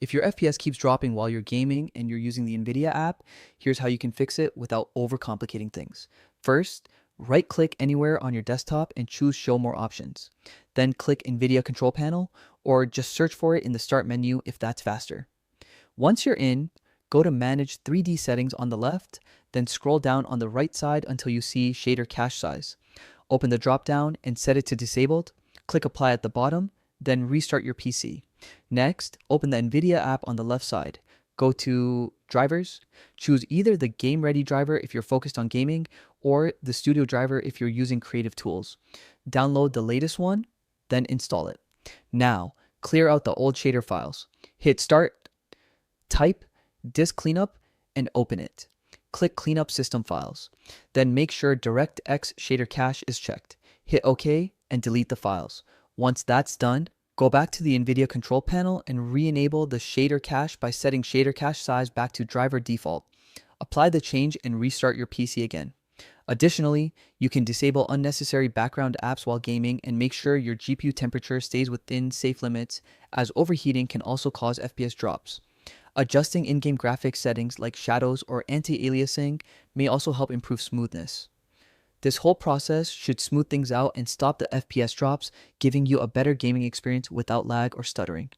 If your FPS keeps dropping while you're gaming and you're using the Nvidia app, here's how you can fix it without overcomplicating things. First, right-click anywhere on your desktop and choose Show More Options. Then click Nvidia Control Panel, or just search for it in the Start menu if that's faster. Once you're in, go to Manage 3D Settings on the left, then scroll down on the right side until you see Shader Cache Size. Open the drop-down and set it to Disabled. Click Apply at the bottom, then restart your PC. Next, open the Nvidia app on the left side. Go to Drivers, choose either the Game Ready driver if you're focused on gaming, or the Studio driver if you're using creative tools. Download the latest one, then install it. Now, clear out the old shader files. Hit Start, type Disk Cleanup, and open it. Click Clean up System Files. Then make sure DirectX Shader Cache is checked. Hit OK and delete the files. Once that's done, go back to the Nvidia control panel and re-enable the shader cache by setting shader cache size back to driver default. Apply the change and restart your PC again. Additionally, you can disable unnecessary background apps while gaming and make sure your GPU temperature stays within safe limits, as overheating can also cause FPS drops. Adjusting in-game graphics settings like shadows or anti-aliasing may also help improve smoothness. This whole process should smooth things out and stop the FPS drops, giving you a better gaming experience without lag or stuttering.